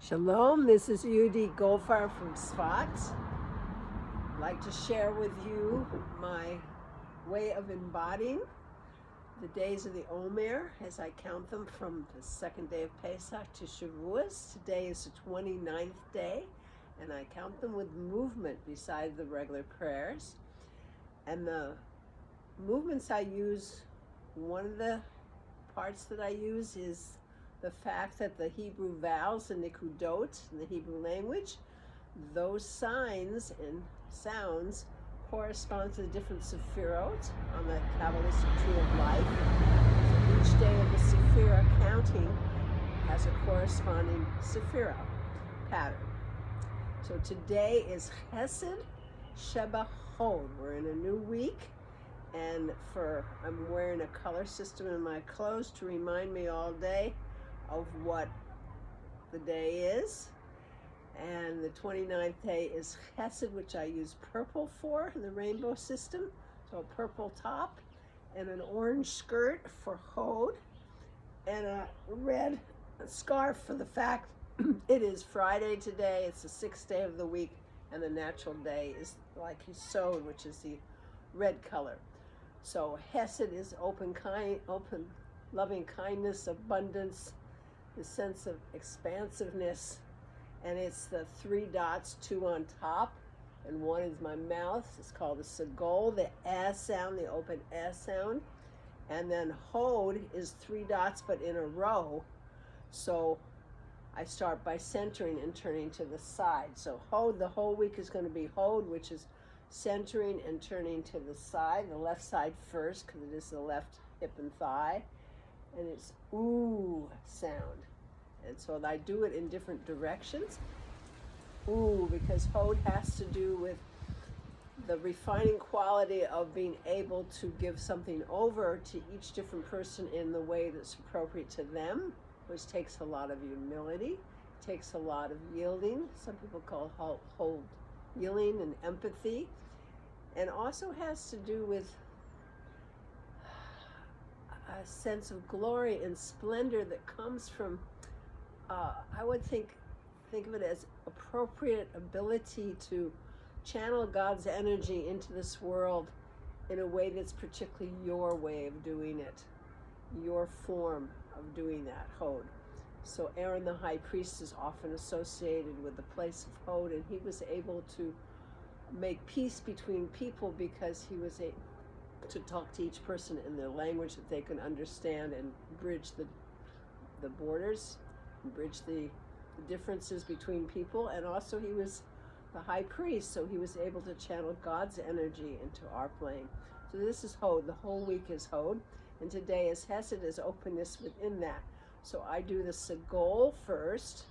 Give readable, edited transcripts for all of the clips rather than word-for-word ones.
Shalom, this is Yehudit Goldfarb from Tzfat. I'd like to share with you my way of embodying the days of the Omer as I count them from the second day of Pesach to Shavuos. Today is the 29th day, and I count them with movement beside the regular prayers. And the movements I use, one of the parts that I use is the fact that the Hebrew vowels, the Nikudot in the Hebrew language, those signs and sounds correspond to the different Sephirot on the Kabbalistic tree of life. So each day of the Sephirah counting has a corresponding Sephirah pattern. So today is Chesed Sheba Hod. We're in a new week, and I'm wearing a color system in my clothes to remind me all day of what the day is. And the 29th day is Chesed, which I use purple for in the rainbow system. So a purple top and an orange skirt for Hod, and a red scarf for the fact it is Friday today. It's the 6th day of the week, and the natural day is like Yesod, which is the red color. So Chesed is open, loving kindness, abundance, the sense of expansiveness, and it's the 3 dots, 2 on top, and 1 is my mouth. It's called the Segol, the S sound, the open S sound. And then Hod is 3 dots, but in a row. So I start by centering and turning to the side. So Hod, the whole week is going to be Hod, which is centering and turning to the side, the left side first, because it is the left hip and thigh. And it's ooh sound. And so I do it in different directions. Ooh, because Hod has to do with the refining quality of being able to give something over to each different person in the way that's appropriate to them, which takes a lot of humility, takes a lot of yielding. Some people call Hod yielding and empathy, and also has to do with a sense of glory and splendor that comes from, I would think of it as appropriate ability to channel God's energy into this world in a way that's particularly your way of doing it, your form of doing that, Hod. So Aaron the high priest is often associated with the place of Hod, and he was able to make peace between people because he was able to talk to each person in their language that they can understand and bridge the borders, and bridge the differences between people. And also he was the high priest, so he was able to channel God's energy into our plane. So this is Hod. The whole week is Hod, and today is Chesed, is openness within that. So I do the Segol first,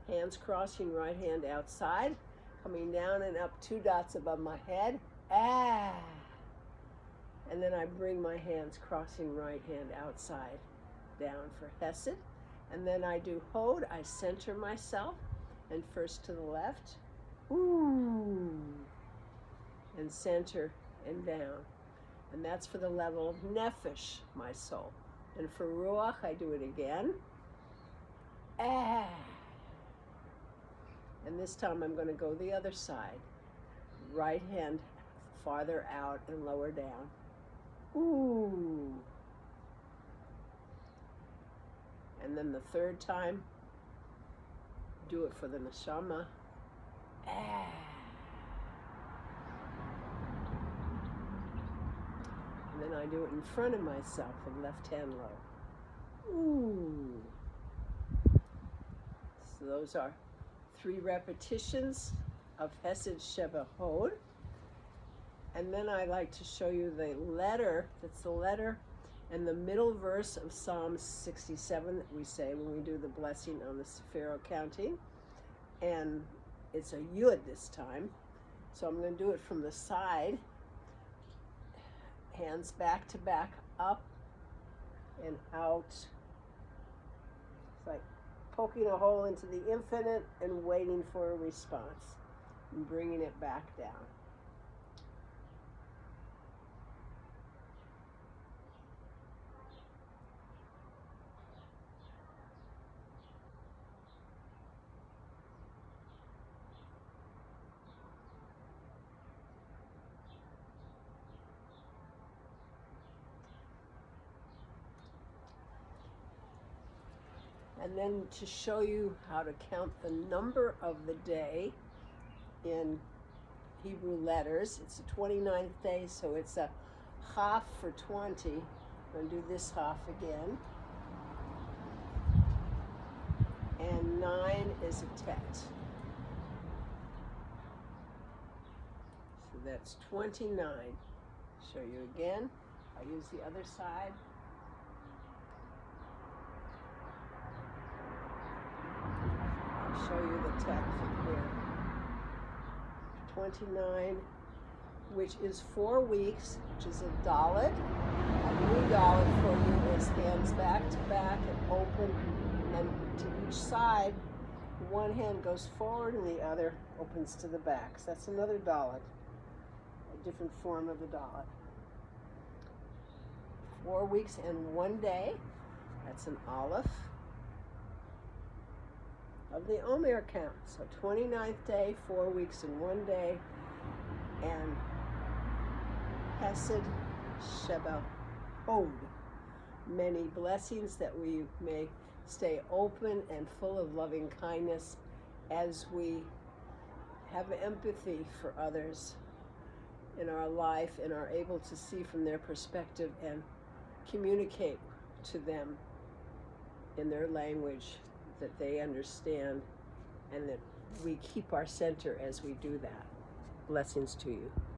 hands crossing, right hand outside, coming down and up 2 dots above my head. Ah. And then I bring my hands crossing, right hand outside, down for Chesed. And then I do Hod. I center myself, and first to the left, ooh, and center and down. And that's for the level of Nefesh, my soul. And for Ruach, I do it again. Ah. And this time I'm going to go the other side. Right hand farther out and lower down. Ooh. And then the third time, do it for the Neshama. Ah. And then I do it in front of myself with left hand low. Ooh. So those are 3 repetitions of Chesed Sheba Hod. And then I like to show you the letter, that's the letter and the middle verse of Psalm 67 that we say when we do the blessing on the Sephirah counting. And it's a Yud this time. So I'm going to do it from the side. Hands back to back, up and out. It's like poking a hole into the infinite and waiting for a response and bringing it back down. And then to show you how to count the number of the day in Hebrew letters. It's the 29th day, so it's a Chaf for 20. I'm going to do this Chaf again. And 9 is a Tet. So that's 29. Show you again. I use the other side. I'll show you the Tet from here. 29, which is 4 weeks, which is a Dalet. A new Dalet for you is hands back to back and open, and to each side, one hand goes forward and the other opens to the back. So that's another Dalet, a different form of a Dalet. 4 weeks and 1 day, that's an Aleph of the Omer Count. So 29th day, 4 weeks and 1 day, and Chesed Sheba Od. Many blessings that we may stay open and full of loving kindness as we have empathy for others in our life and are able to see from their perspective and communicate to them in their language that they understand, and that we keep our center as we do that. Blessings to you.